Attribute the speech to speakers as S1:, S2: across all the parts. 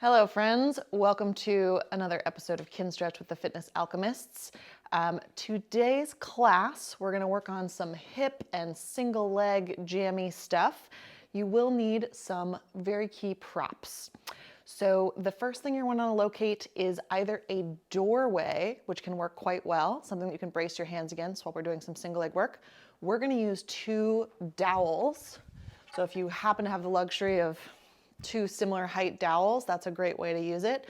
S1: Hello friends, welcome to another episode of Kinstretch with the Fitness Alchemists. Today's class, we're gonna work on some hip and single leg jammy stuff. You will need some very key props. So the first thing you wanna locate is either a doorway, which can work quite well, something that you can brace your hands against while we're doing some single leg work. We're gonna use 2 dowels. So if you happen to have the luxury of 2 similar height dowels, that's a great way to use it.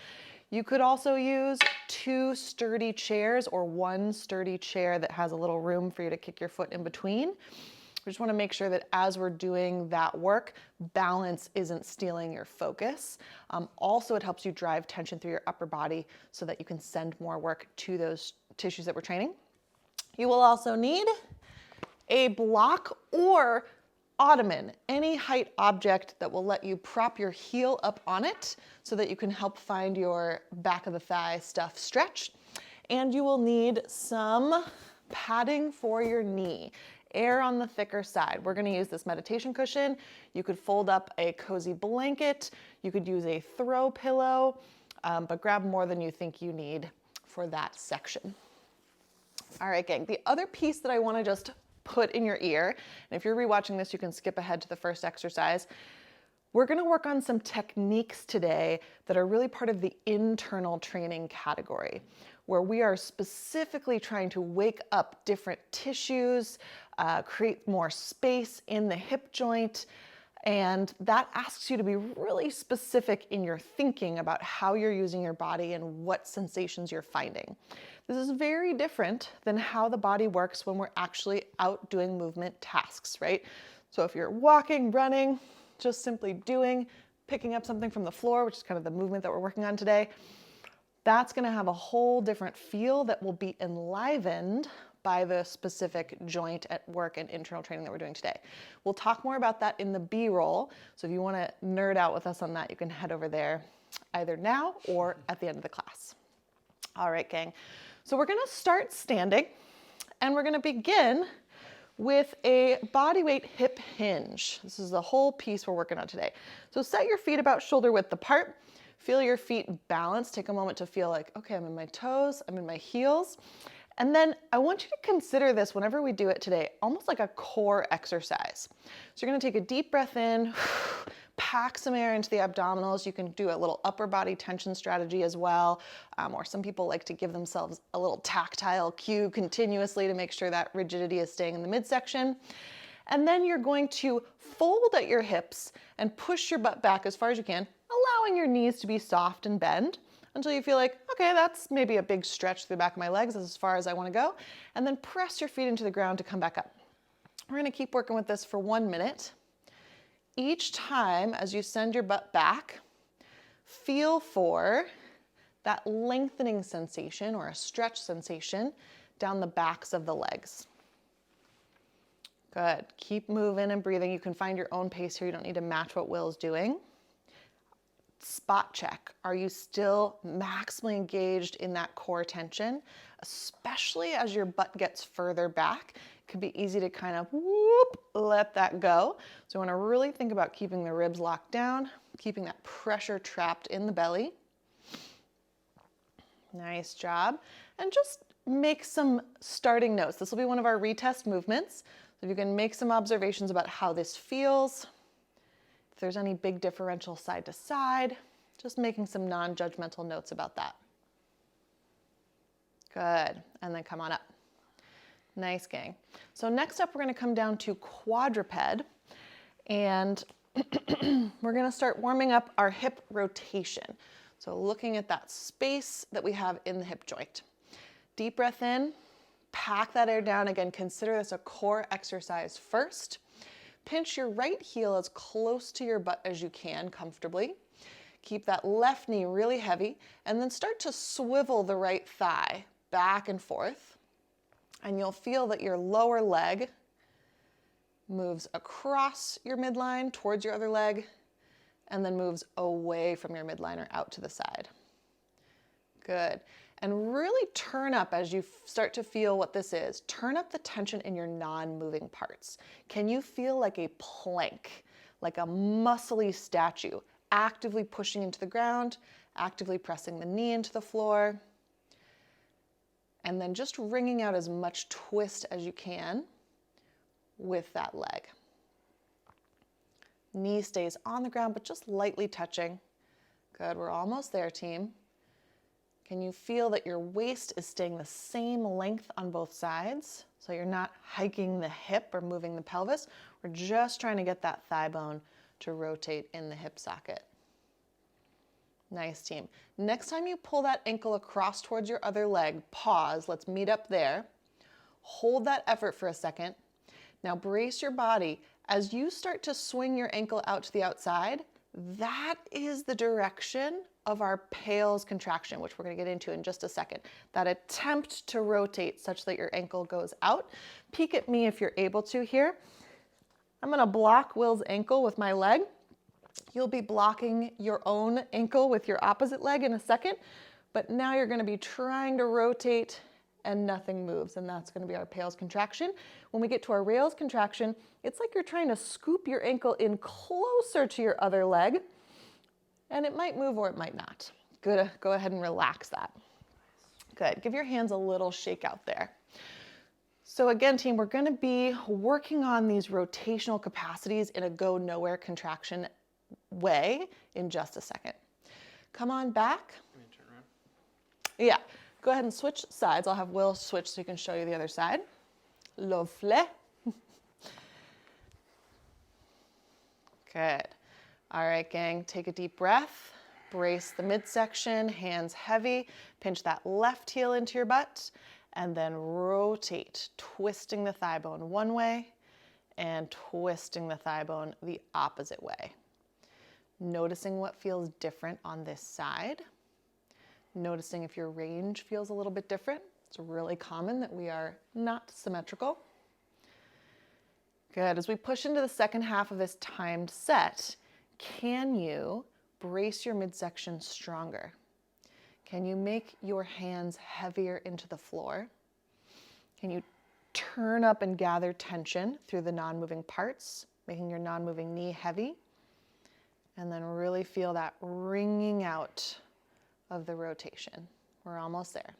S1: You could also use 2 sturdy chairs or 1 sturdy chair that has a little room for you to kick your foot in between. We just want to make sure that as we're doing that work, balance isn't stealing your focus. Also, it helps you drive tension through your upper body so that you can send more work to those tissues that we're training. You will also need a block or ottoman, any height object that will let you prop your heel up on it so that you can help find your back of the thigh stuff stretched. And you will need some padding for your knee. Err on the thicker side. We're going to use this meditation cushion. You could fold up a cozy blanket. You could use a throw pillow, but grab more than you think you need for that section. All right, gang. The other piece that I want to just put in your ear, and if you're rewatching this, you can skip ahead to the first exercise. We're going to work on some techniques today that are really part of the internal training category, where we are specifically trying to wake up different tissues, create more space in the hip joint, and that asks you to be really specific in your thinking about how you're using your body and what sensations you're finding. This is very different than how the body works when we're actually out doing movement tasks, right? So if you're walking, running, just simply doing, picking up something from the floor, which is kind of the movement that we're working on today, that's going to have a whole different feel that will be enlivened by the specific joint at work and internal training that we're doing today. We'll talk more about that in the B-roll. So if you want to nerd out with us on that, you can head over there either now or at the end of the class. All right, gang. So we're going to start standing, and we're going to begin with a bodyweight hip hinge. This is the whole piece we're working on today. So set your feet about shoulder width apart. Feel your feet balance. Take a moment to feel like, okay, I'm in my toes, I'm in my heels. And then I want you to consider this whenever we do it today, almost like a core exercise. So you're going to take a deep breath in, pack some air into the abdominals. You can do a little upper body tension strategy as well. Or some people like to give themselves a little tactile cue continuously to make sure that rigidity is staying in the midsection. And then you're going to fold at your hips and push your butt back as far as you can, allowing your knees to be soft and bend until you feel like, okay, that's maybe a big stretch through the back of my legs. That's as far as I want to go. And then press your feet into the ground to come back up. We're going to keep working with this for 1 minute. Each time as you send your butt back, feel for that lengthening sensation or a stretch sensation down the backs of the legs. Good. Keep moving and breathing. You can find your own pace here. You don't need to match what Will's doing. Spot check. Are you still maximally engaged in that core tension? Especially as your butt gets further back, it could be easy to kind of whoop, let that go. So you want to really think about keeping the ribs locked down, keeping that pressure trapped in the belly. Nice job. And just make some starting notes. This will be one of our retest movements. So if you can make some observations about how this feels, if there's any big differential side to side, just making some non-judgmental notes about that. Good, and then come on up. Nice, gang. So next up, we're gonna come down to quadruped, and we're gonna start warming up our hip rotation. So looking at that space that we have in the hip joint. Deep breath in, pack that air down. Again, consider this a core exercise first. Pinch your right heel as close to your butt as you can comfortably. Keep that left knee really heavy, and then start to swivel the right thigh back and forth. And you'll feel that your lower leg moves across your midline towards your other leg, and then moves away from your midline or out to the side. Good. And really turn up as you start to feel what this is. Turn up the tension in your non-moving parts. Can you feel like a plank, like a muscly statue? actively pushing into the ground, actively pressing the knee into the floor, and then just wringing out as much twist as you can with that leg. Knee stays on the ground, but just lightly touching. Good, we're almost there, team. Can you feel that your waist is staying the same length on both sides? So you're not hiking the hip or moving the pelvis. We're just trying to get that thigh bone to rotate in the hip socket. Nice, team. Next time you pull that ankle across towards your other leg, pause. Let's meet up there. Hold that effort for a second. Now brace your body. As you start to swing your ankle out to the outside, that is the direction of our pales contraction, which we're going to get into in just a second. That attempt to rotate such that your ankle goes out. Peek at me if you're able to here. I'm going to block Will's ankle with my leg. You'll be blocking your own ankle with your opposite leg in a second, but now you're going to be trying to rotate and nothing moves, and that's going to be our pales contraction. When we get to our rails contraction, it's like you're trying to scoop your ankle in closer to your other leg, and it might move or it might not. Good. Go ahead and relax that. Good. Give your hands a little shake out there. So again, team, we're going to be working on these rotational capacities in a go nowhere contraction way in just a second. Come on back.
S2: Let me turn around.
S1: Yeah. Go ahead and switch sides. I'll have Will switch so he can show you the other side. Lovely. Good. All right, gang, take a deep breath. Brace the midsection, hands heavy. Pinch that left heel into your butt, and then rotate, twisting the thigh bone one way and twisting the thigh bone the opposite way. Noticing what feels different on this side. Noticing if your range feels a little bit different. It's really common that we are not symmetrical. Good. As we push into the second half of this timed set, can you brace your midsection stronger? Can you make your hands heavier into the floor? Can you turn up and gather tension through the non-moving parts, making your non-moving knee heavy? And then really feel that wringing out of the rotation. We're almost there.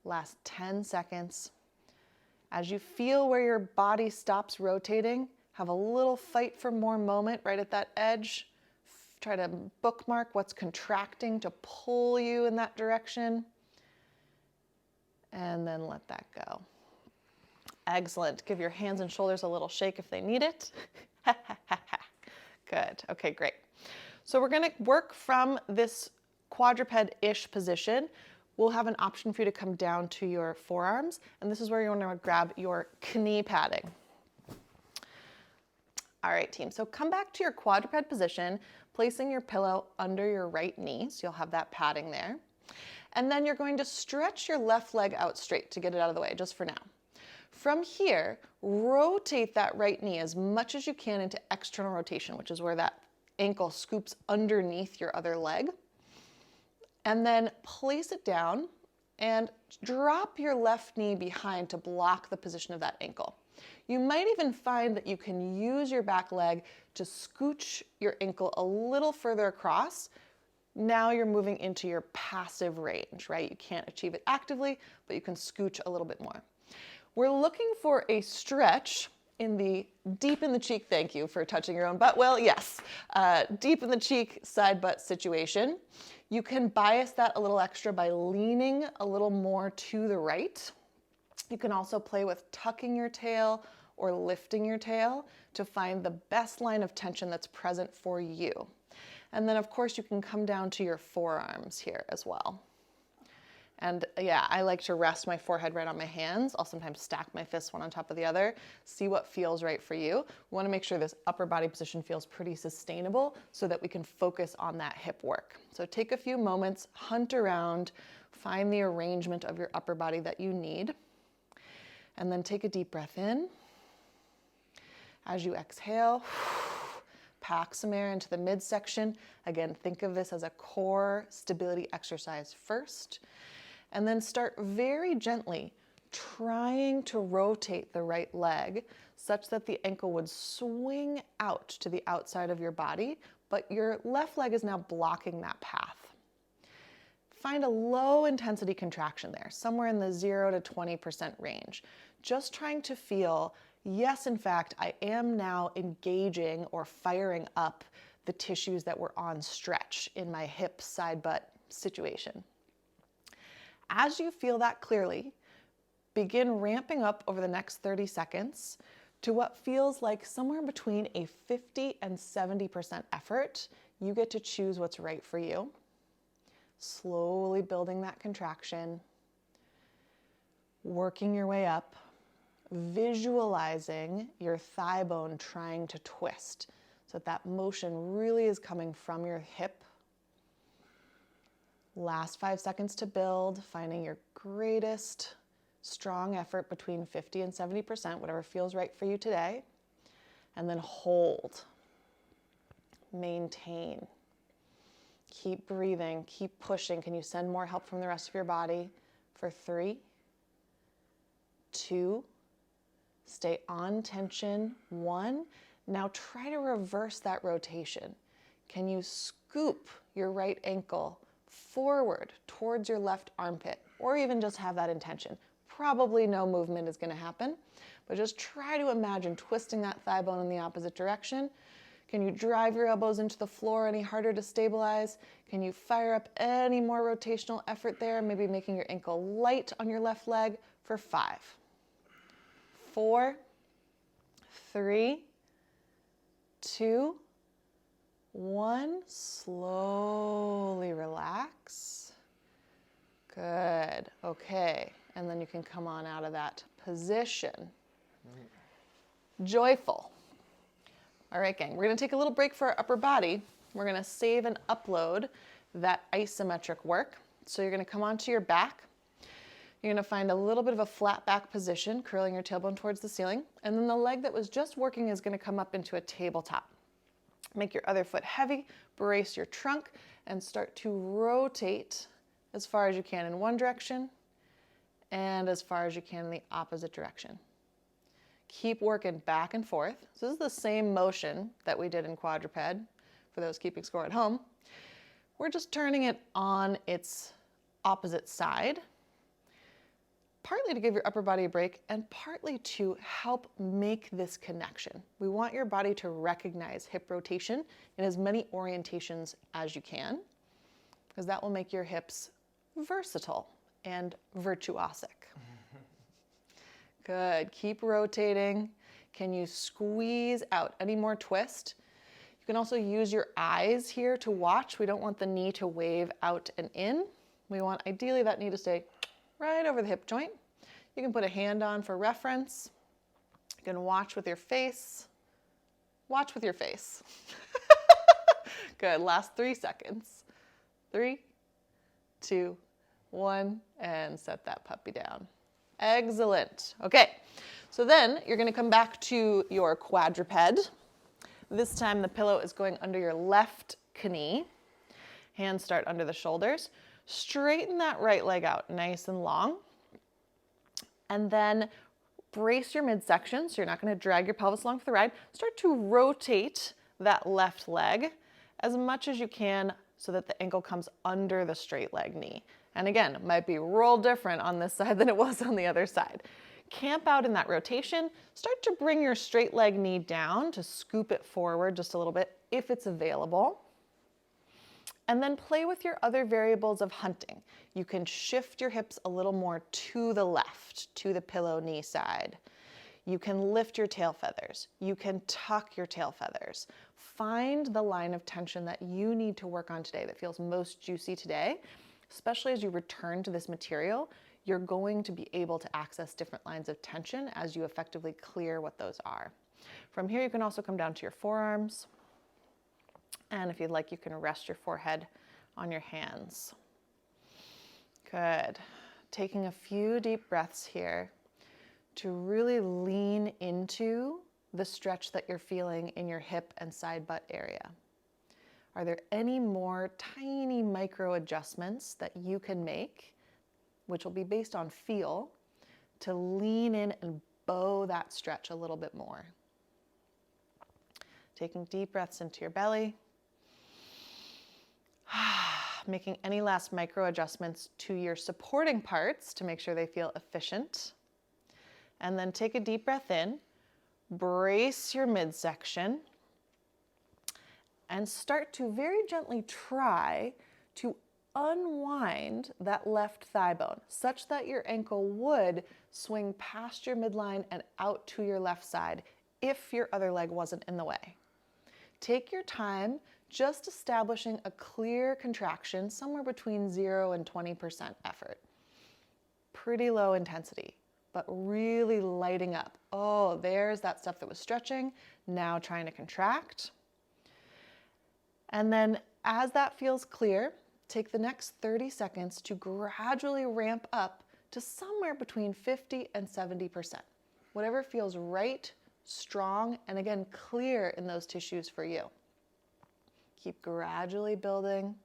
S1: Last 10 seconds. As you feel where your body stops rotating, have a little fight for more moment right at that edge. Try to bookmark what's contracting to pull you in that direction. And then let that go. Excellent. Give your hands and shoulders a little shake if they need it. Good. Okay, great. So we're going to work from this quadruped-ish position. We'll have an option for you to come down to your forearms, and this is where you want to grab your knee padding. All right, team, so come back to your quadruped position, placing your pillow under your right knee, so you'll have that padding there. And then you're going to stretch your left leg out straight to get it out of the way, just for now. From here, rotate that right knee as much as you can into external rotation, which is where that ankle scoops underneath your other leg. And then place it down and drop your left knee behind to block the position of that ankle. You might even find that you can use your back leg to scooch your ankle a little further across. Now you're moving into your passive range, right? You can't achieve it actively, but you can scooch a little bit more. We're looking for a stretch in the deep in the cheek, thank you for touching your own butt. Well, yes, deep in the cheek side butt situation. You can bias that a little extra by leaning a little more to the right. You can also play with tucking your tail or lifting your tail to find the best line of tension that's present for you. And then of course you can come down to your forearms here as well. And yeah, I like to rest my forehead right on my hands. I'll sometimes stack my fists one on top of the other, see what feels right for you. We want to make sure this upper body position feels pretty sustainable so that we can focus on that hip work. So take a few moments, hunt around, find the arrangement of your upper body that you need, and then take a deep breath in. As you exhale, pack some air into the midsection. Again, think of this as a core stability exercise first. And then start very gently trying to rotate the right leg such that the ankle would swing out to the outside of your body, but your left leg is now blocking that path. Find a low intensity contraction there, somewhere in the 0 to 20% range. Just trying to feel, yes, in fact, I am now engaging or firing up the tissues that were on stretch in my hip, side butt situation. As you feel that clearly, begin ramping up over the next 30 seconds to what feels like somewhere between a 50 and 70% effort. You get to choose what's right for you. Slowly building that contraction, working your way up, visualizing your thigh bone trying to twist so that motion really is coming from your hip. Last 5 seconds to build, finding your greatest strong effort between 50 and 70%, whatever feels right for you today. And then hold, maintain. Keep breathing, keep pushing. Can you send more help from the rest of your body? For 3, 2, stay on tension. 1. Now try to reverse that rotation. Can you scoop your right ankle forward towards your left armpit, or even just have that intention? Probably no movement is going to happen, but just try to imagine twisting that thigh bone in the opposite direction. Can you drive your elbows into the floor any harder to stabilize? Can you fire up any more rotational effort there? Maybe making your ankle light on your left leg for 5, 4, 3, 2, 1. Slowly relax. Good. Okay. And then you can come on out of that position. Joyful. All right, gang, we're going to take a little break for our upper body. We're going to save and upload that isometric work. So you're going to come onto your back. You're going to find a little bit of a flat back position, curling your tailbone towards the ceiling. And then the leg that was just working is going to come up into a tabletop. Make your other foot heavy, brace your trunk, and start to rotate as far as you can in one direction and as far as you can in the opposite direction. Keep working back and forth. So this is the same motion that we did in quadruped for those keeping score at home. We're just turning it on its opposite side, partly to give your upper body a break and partly to help make this connection. We want your body to recognize hip rotation in as many orientations as you can, because that will make your hips versatile and virtuosic. Good. Keep rotating. Can you squeeze out any more twist? You can also use your eyes here to watch. We don't want the knee to wave out and in. We want ideally that knee to stay right over the hip joint. You can put a hand on for reference. You can watch with your face. Watch with your face. Good. Last 3 seconds. 3, 2, 1, and set that puppy down. Excellent. Okay, so then you're going to come back to your quadruped. This time the pillow is going under your left knee. Hands start under the shoulders. Straighten that right leg out nice and long. And then brace your midsection so you're not going to drag your pelvis along for the ride. Start to rotate that left leg as much as you can so that the ankle comes under the straight leg knee. And again, it might be real different on this side than it was on the other side. Camp out in that rotation. Start to bring your straight leg knee down to scoop it forward just a little bit if it's available. And then play with your other variables of hunting. You can shift your hips a little more to the left, to the pillow knee side. You can lift your tail feathers. You can tuck your tail feathers. Find the line of tension that you need to work on today that feels most juicy today. Especially as you return to this material, you're going to be able to access different lines of tension as you effectively clear what those are. From here, you can also come down to your forearms. And if you'd like, you can rest your forehead on your hands. Good. Taking a few deep breaths here to really lean into the stretch that you're feeling in your hip and side butt area. Are there any more tiny micro adjustments that you can make, which will be based on feel, to lean in and bow that stretch a little bit more? Taking deep breaths into your belly, Making any last micro adjustments to your supporting parts to make sure they feel efficient. And then take a deep breath in, brace your midsection, and start to very gently try to unwind that left thigh bone such that your ankle would swing past your midline and out to your left side if your other leg wasn't in the way. Take your time just establishing a clear contraction somewhere between 0 and 20% effort. Pretty low intensity, but really lighting up. Oh, there's that stuff that was stretching, now trying to contract. And then as that feels clear, take the next 30 seconds to gradually ramp up to somewhere between 50 and 70%. Whatever feels right, strong, and again, clear in those tissues for you. Keep gradually building.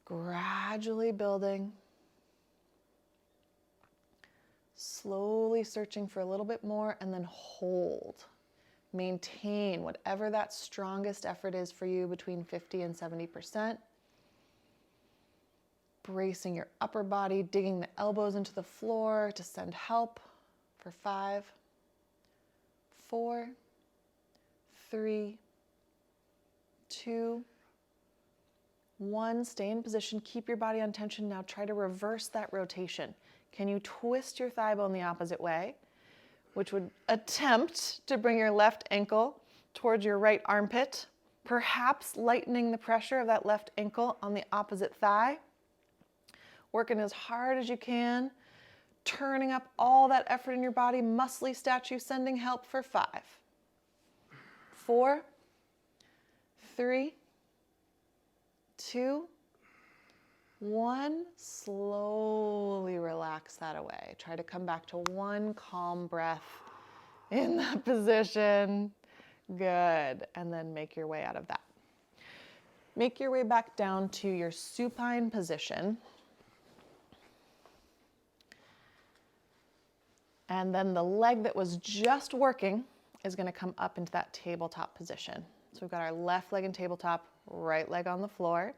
S1: Gradually building. Slowly searching for a little bit more and then hold. Maintain whatever that strongest effort is for you between 50 and 70%. Bracing your upper body, digging the elbows into the floor to send help for 5, 4, 3, 2, 1. Stay in position, keep your body on tension. Now try to reverse that rotation. Can you twist your thigh bone the opposite way, which would attempt to bring your left ankle towards your right armpit, perhaps lightening the pressure of that left ankle on the opposite thigh. Working as hard as you can, turning up all that effort in your body, muscly statue, sending help for 5, 4, 3, 2, 1. Slowly relax that away. Try to come back to one calm breath in that position. Good. And then make your way out of that. Make your way back down to your supine position. And then the leg that was just working is going to come up into that tabletop position. So we've got our left leg in tabletop, right leg on the floor.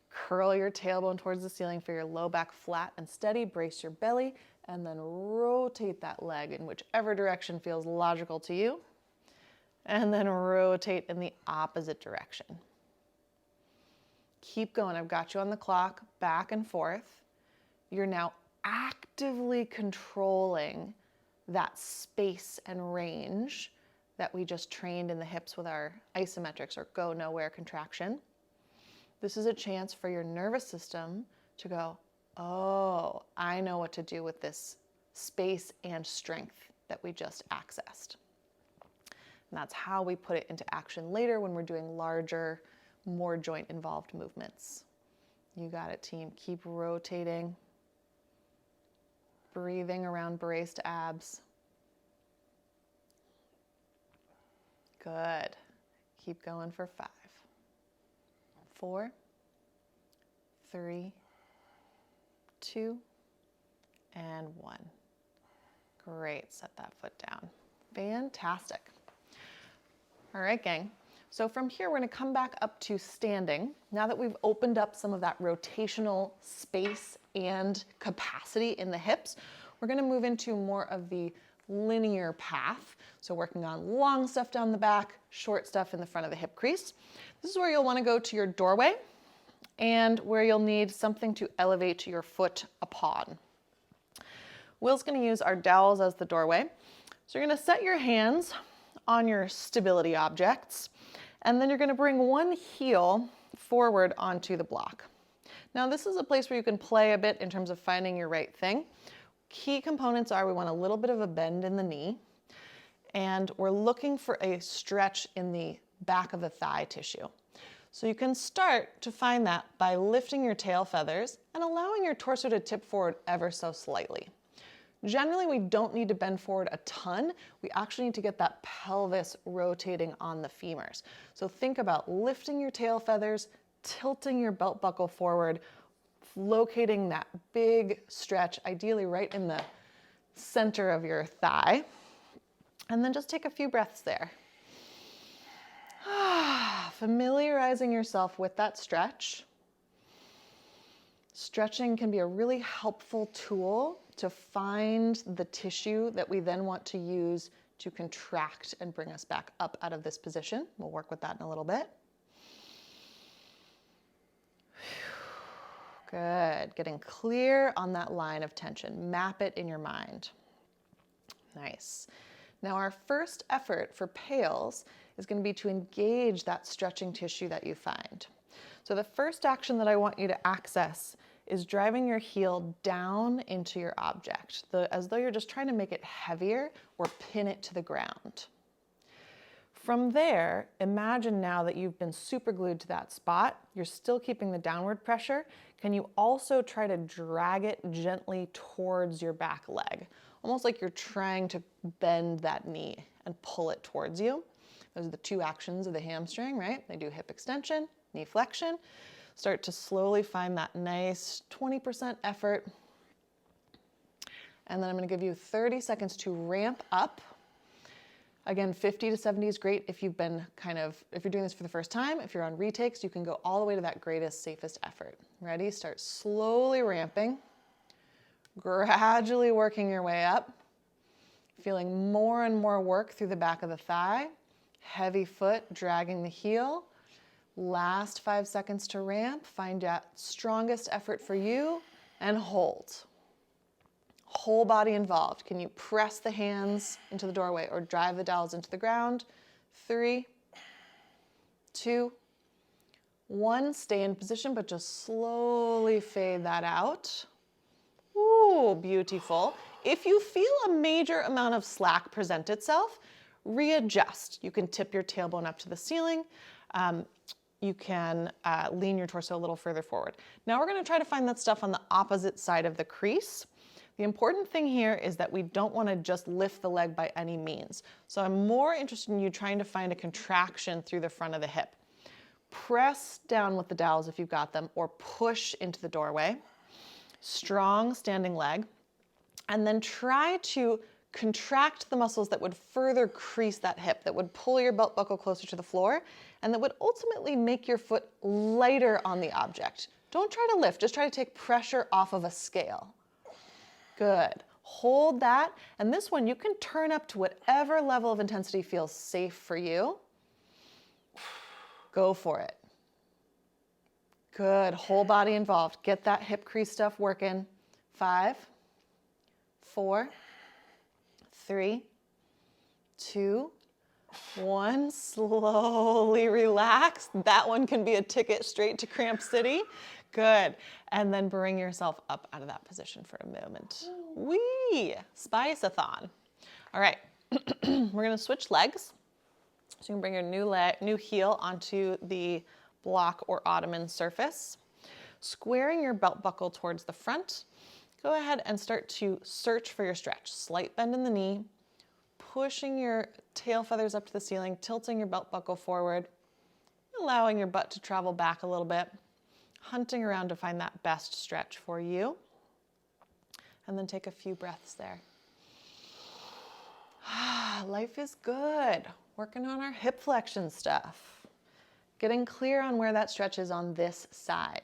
S1: Curl your tailbone towards the ceiling for your low back flat and steady. Brace your belly and then rotate that leg in whichever direction feels logical to you. And then rotate in the opposite direction. Keep going. I've got you on the clock, back and forth. You're now actively controlling that space and range that we just trained in the hips with our isometrics or go nowhere contraction. This is a chance for your nervous system to go, oh, I know what to do with this space and strength that we just accessed. And that's how we put it into action later when we're doing larger, more joint involved movements. You got it, team. Keep rotating. Breathing around braced abs. Good. Keep going for 5, 4, 3, 2, and 1. Great. Set that foot down. Fantastic. All right, gang. So from here, we're going to come back up to standing. Now that we've opened up some of that rotational space and capacity in the hips, we're going to move into more of the linear path. So working on long stuff down the back, short stuff in the front of the hip crease. This is where you'll want to go to your doorway and where you'll need something to elevate your foot upon. Will's going to use our dowels as the doorway. So you're going to set your hands on your stability objects, and then you're going to bring one heel forward onto the block. Now this is a place where you can play a bit in terms of finding your right thing. Key components are we want a little bit of a bend in the knee, and we're looking for a stretch in the back of the thigh tissue. So you can start to find that by lifting your tail feathers and allowing your torso to tip forward ever so slightly. Generally, we don't need to bend forward a ton. We actually need to get that pelvis rotating on the femurs. So think about lifting your tail feathers, tilting your belt buckle forward, locating that big stretch, ideally right in the center of your thigh. And then just take a few breaths there. familiarizing yourself with that stretch. Stretching can be a really helpful tool to find the tissue that we then want to use to contract and bring us back up out of this position. We'll work with that in a little bit. Good, getting clear on that line of tension. Map it in your mind. Nice. Now our first effort for pails is going to be to engage that stretching tissue that you find. So the first action that I want you to access is driving your heel down into your object, as though you're just trying to make it heavier or pin it to the ground. From there, imagine now that you've been super glued to that spot, you're still keeping the downward pressure. Can you also try to drag it gently towards your back leg? Almost like you're trying to bend that knee and pull it towards you. Those are the two actions of the hamstring, right? They do hip extension, knee flexion. Start to slowly find that nice 20% effort. And then I'm going to give you 30 seconds to ramp up. Again, 50 to 70 is great if you've been if you're doing this for the first time. If you're on retakes, you can go all the way to that greatest, safest effort. Ready? Start slowly ramping, gradually working your way up, feeling more and more work through the back of the thigh, heavy foot dragging the heel. Last 5 seconds to ramp, find that strongest effort for you and hold. Whole body involved. Can you press the hands into the doorway or drive the dowels into the ground? 3, 2, 1. Stay in position, but just slowly fade that out. Ooh, beautiful. If you feel a major amount of slack present itself, readjust. You can tip your tailbone up to the ceiling. You can lean your torso a little further forward. Now we're going to try to find that stuff on the opposite side of the crease. The important thing here is that we don't want to just lift the leg by any means. So I'm more interested in you trying to find a contraction through the front of the hip. Press down with the dowels if you've got them, or push into the doorway. Strong standing leg. And then try to contract the muscles that would further crease that hip, that would pull your belt buckle closer to the floor, and that would ultimately make your foot lighter on the object. Don't try to lift, just try to take pressure off of a scale. Good. Hold that. And this one, you can turn up to whatever level of intensity feels safe for you. Go for it. Good. Whole body involved. Get that hip crease stuff working. 5, 4, 3, 2, 1. Slowly relax. That one can be a ticket straight to Cramp City. Good. And then bring yourself up out of that position for a moment. Whee! Spice-a-thon. All right. We're going to switch legs. So you can bring your new heel onto the block or ottoman surface. Squaring your belt buckle towards the front. Go ahead and start to search for your stretch. Slight bend in the knee, pushing your tail feathers up to the ceiling, tilting your belt buckle forward, allowing your butt to travel back a little bit, hunting around to find that best stretch for you. And then take a few breaths there. Life is good. Working on our hip flexion stuff. Getting clear on where that stretch is on this side.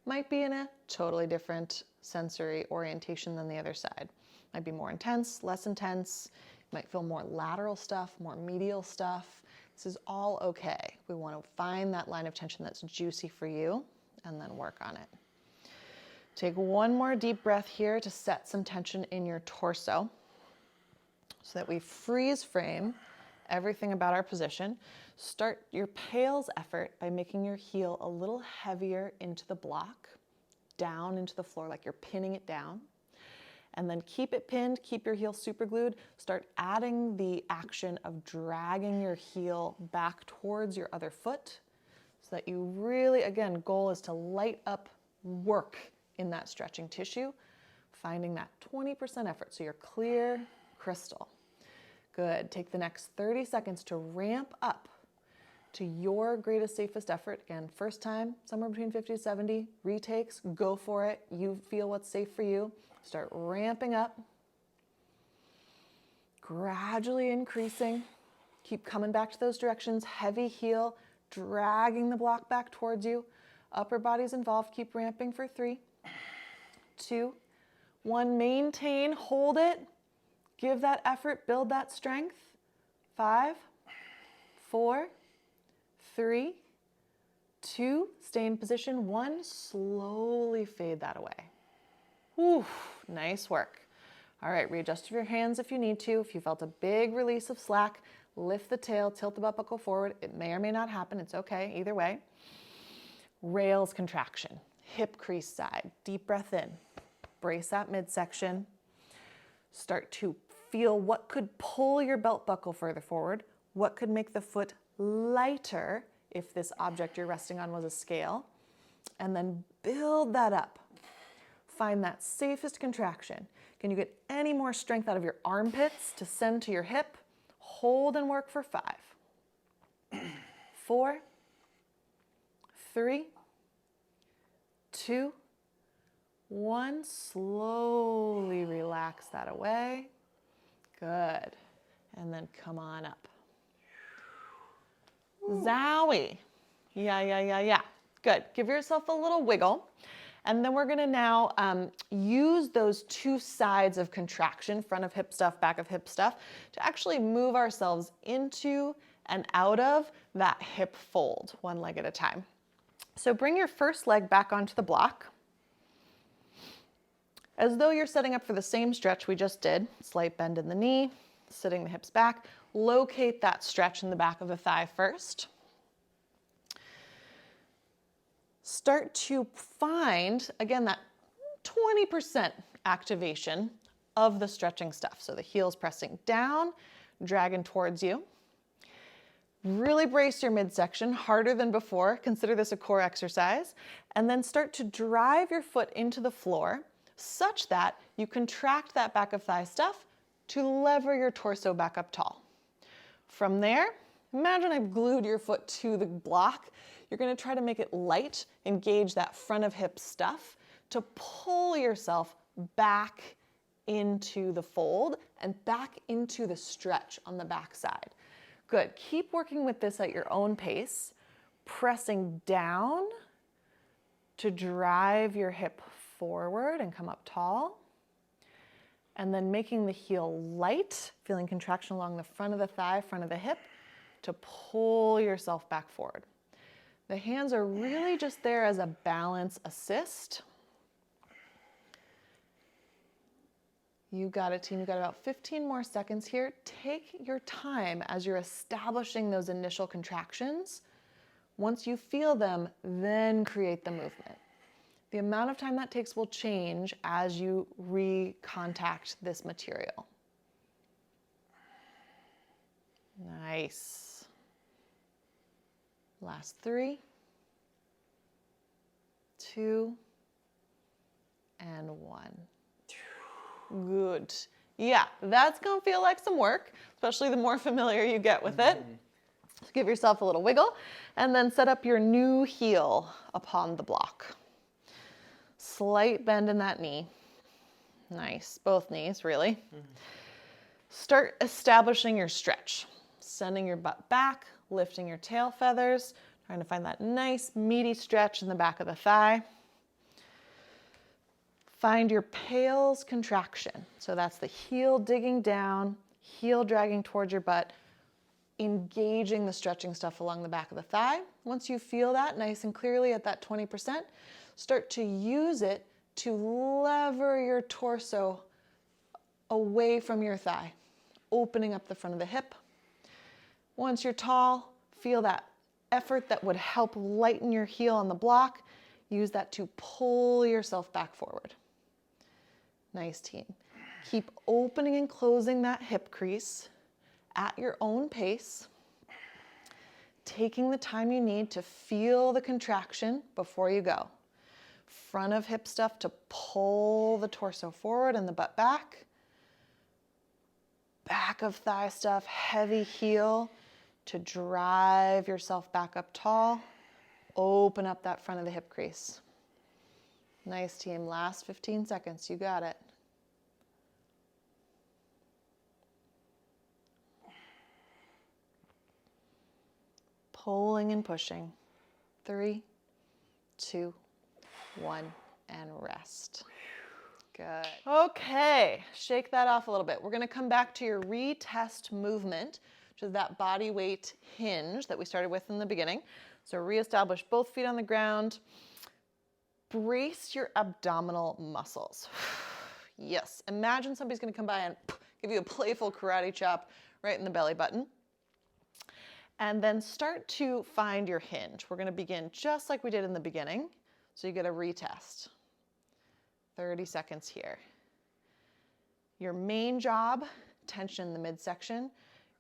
S1: Might be in a totally different sensory orientation than the other side. Might be more intense, less intense. Might feel more lateral stuff, more medial stuff. This is all okay. We want to find that line of tension that's juicy for you and then work on it. Take one more deep breath here to set some tension in your torso so that we freeze frame everything about our position. Start your pails effort by making your heel a little heavier into the block, down into the floor like you're pinning it down. And then keep it pinned, keep your heel super glued. Start adding the action of dragging your heel back towards your other foot so that you really, again, goal is to light up work in that stretching tissue, finding that 20% effort so you're clear, crystal. Good. Take the next 30 seconds to ramp up to your greatest, safest effort. Again, first time, somewhere between 50 to 70. Retakes, go for it. You feel what's safe for you. Start ramping up. Gradually increasing. Keep coming back to those directions. Heavy heel, dragging the block back towards you. Upper body's involved. Keep ramping for 3, 2, 1. Maintain, hold it. Give that effort, build that strength. 5, 4, 3, 2. Stay in position. 1. Slowly fade that away. Whew, nice work. All right, readjust your hands if you need to. If you felt a big release of slack, lift the tail, tilt the butt buckle forward. It may or may not happen. It's okay, either way. Rails contraction, hip crease side. Deep breath in. Brace that midsection. Start to feel what could pull your belt buckle further forward, what could make the foot lighter if this object you're resting on was a scale, and then build that up. Find that safest contraction. Can you get any more strength out of your armpits to send to your hip? Hold and work for 5, 4, 3, 2, 1. Slowly relax that away. Good. And then come on up. Zowie. Yeah. Good. Give yourself a little wiggle. And then we're going to now use those 2 sides of contraction, front of hip stuff, back of hip stuff, to actually move ourselves into and out of that hip fold, 1 leg at a time. So bring your first leg back onto the block, as though you're setting up for the same stretch we just did. Slight bend in the knee, sitting the hips back. Locate that stretch in the back of the thigh first. Start to find, again, that 20% activation of the stretching stuff. So the heel's pressing down, dragging towards you. Really brace your midsection, harder than before. Consider this a core exercise. And then start to drive your foot into the floor such that you contract that back of thigh stuff to lever your torso back up tall. From there, imagine I've glued your foot to the block. You're going to try to make it light, engage that front of hip stuff to pull yourself back into the fold and back into the stretch on the back side. Good. Keep working with this at your own pace, pressing down to drive your hip forward and come up tall. And then making the heel light, feeling contraction along the front of the thigh, front of the hip, to pull yourself back forward. The hands are really just there as a balance assist. You got it, team. You got about 15 more seconds here. Take your time as you're establishing those initial contractions. Once you feel them, then create the movement. The amount of time that takes will change as you recontact this material. Nice. Last 3, 2, and 1. Good. Yeah, that's gonna feel like some work, especially the more familiar you get with it. So give yourself a little wiggle, and then set up your new heel upon the block. Slight bend in that knee. Nice, both knees, really. Start establishing your stretch, sending your butt back, lifting your tail feathers, trying to find that nice meaty stretch in the back of the thigh. Find your pales contraction. So that's the heel digging down, heel dragging towards your butt, engaging the stretching stuff along the back of the thigh. Once you feel that nice and clearly at that 20%, start to use it to lever your torso away from your thigh, opening up the front of the hip. Once you're tall, feel that effort that would help lighten your heel on the block. Use that to pull yourself back forward. Nice, team. Keep opening and closing that hip crease at your own pace, taking the time you need to feel the contraction before you go. Front of hip stuff to pull the torso forward and the butt back. Back of thigh stuff, heavy heel to drive yourself back up tall. Open up that front of the hip crease. Nice, team. Last 15 seconds. You got it. Pulling and pushing. 3, 2, 1, and rest. Good. Okay, shake that off a little bit. We're gonna come back to your retest movement, which is that body weight hinge that we started with in the beginning. So reestablish both feet on the ground. Brace your abdominal muscles. Yes, imagine somebody's gonna come by and give you a playful karate chop right in the belly button. And then start to find your hinge. We're gonna begin just like we did in the beginning. So you get a retest. 30 seconds here. Your main job, tension in the midsection.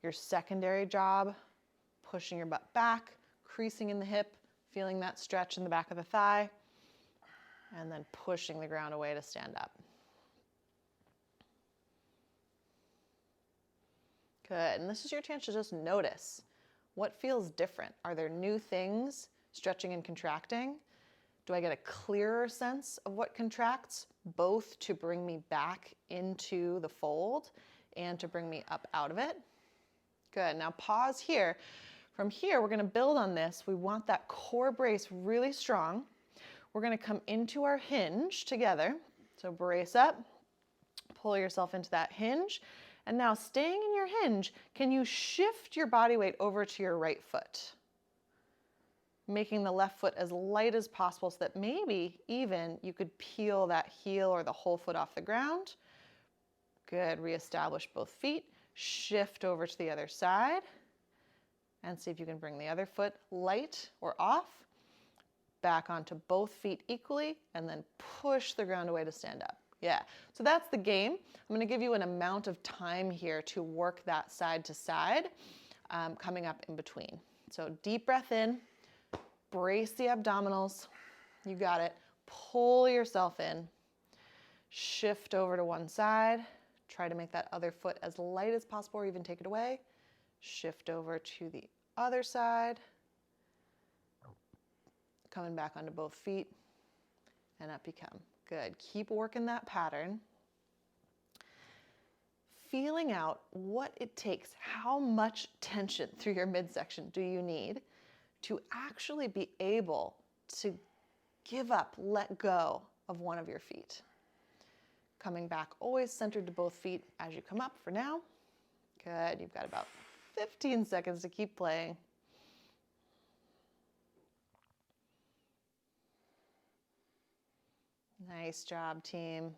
S1: Your secondary job, pushing your butt back, creasing in the hip, feeling that stretch in the back of the thigh, and then pushing the ground away to stand up. Good, and this is your chance to just notice what feels different. Are there new things stretching and contracting? Do I get a clearer sense of what contracts, both to bring me back into the fold and to bring me up out of it? Good, now pause here. From here, we're gonna build on this. We want that core brace really strong. We're gonna come into our hinge together. So brace up, pull yourself into that hinge. And now staying in your hinge, can you shift your body weight over to your right foot? Making the left foot as light as possible so that maybe even you could peel that heel or the whole foot off the ground. Good, reestablish both feet, shift over to the other side, and see if you can bring the other foot light or off, back onto both feet equally, and then push the ground away to stand up. Yeah, so that's the game. I'm gonna give you an amount of time here to work that side to side, coming up in between. So deep breath in, brace the abdominals, you got it. Pull yourself in, shift over to one side, try to make that other foot as light as possible or even take it away. Shift over to the other side, coming back onto both feet, and up you come. Good, keep working that pattern. Feeling out what it takes, how much tension through your midsection do you need to actually be able to give up, let go of one of your feet. Coming back, always centered to both feet as you come up for now. Good, you've got about 15 seconds to keep playing. Nice job, team.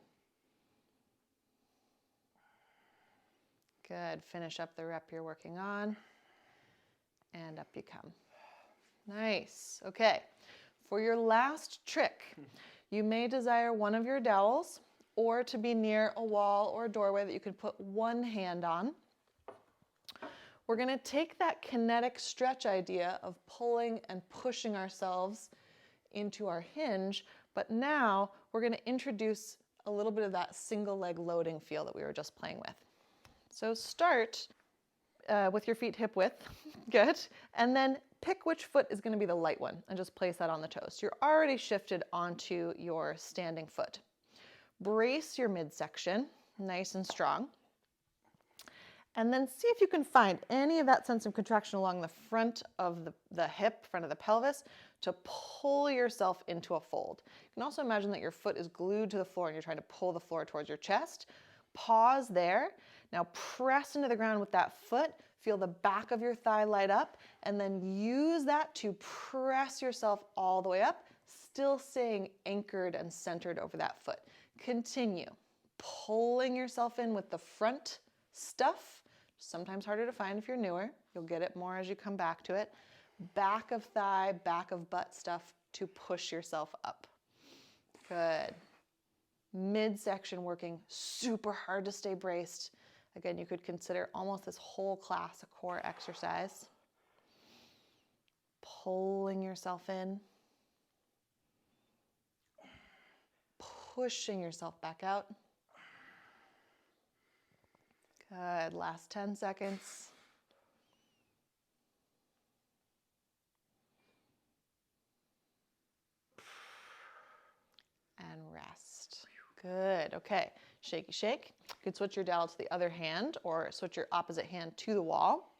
S1: Good, finish up the rep you're working on, and up you come. Nice, okay. For your last trick, you may desire one of your dowels or to be near a wall or a doorway that you can put one hand on. We're gonna take that kinetic stretch idea of pulling and pushing ourselves into our hinge, but now we're gonna introduce a little bit of that single leg loading feel that we were just playing with. So start with your feet hip width, good, and then pick which foot is gonna be the light one and just place that on the toes. You're already shifted onto your standing foot. Brace your midsection, nice and strong. And then see if you can find any of that sense of contraction along the front of the hip, front of the pelvis, to pull yourself into a fold. You can also imagine that your foot is glued to the floor and you're trying to pull the floor towards your chest. Pause there. Now press into the ground with that foot. Feel the back of your thigh light up, and then use that to press yourself all the way up, still staying anchored and centered over that foot. Continue pulling yourself in with the front stuff. Sometimes harder to find if you're newer. You'll get it more as you come back to it. Back of thigh, back of butt stuff to push yourself up. Good. Midsection working super hard to stay braced. Again, you could consider almost this whole class a core exercise. Pulling yourself in. Pushing yourself back out. Good, last 10 seconds. And rest. Good, okay. Shaky shake. You could switch your dowel to the other hand or switch your opposite hand to the wall.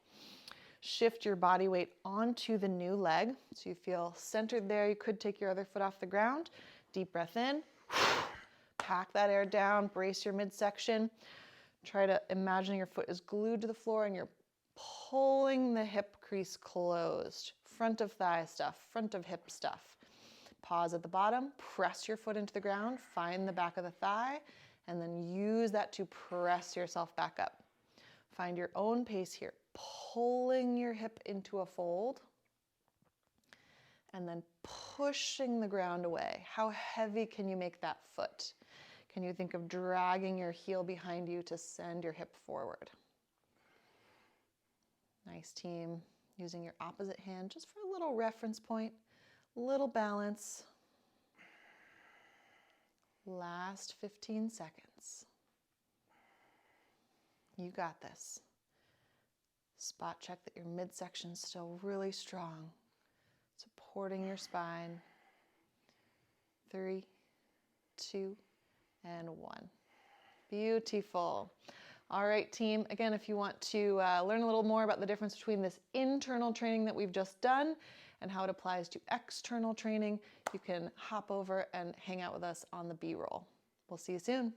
S1: shift your body weight onto the new leg. So you feel centered there. You could take your other foot off the ground. Deep breath in. Pack that air down. Brace your midsection. Try to imagine your foot is glued to the floor and you're pulling the hip crease closed. Front of thigh stuff, front of hip stuff. Pause at the bottom, press your foot into the ground, find the back of the thigh, and then use that to press yourself back up. Find your own pace here, pulling your hip into a fold, and then pushing the ground away. How heavy can you make that foot? Can you think of dragging your heel behind you to send your hip forward? Nice, team. Using your opposite hand just for a little reference point, little balance. Last 15 seconds. You got this. Spot check that your midsection's still really strong, supporting your spine. 3, 2, and 1. Beautiful. All right, team. Again, if you want to learn a little more about the difference between this internal training that we've just done and how it applies to external training, you can hop over and hang out with us on the B-roll. We'll see you soon.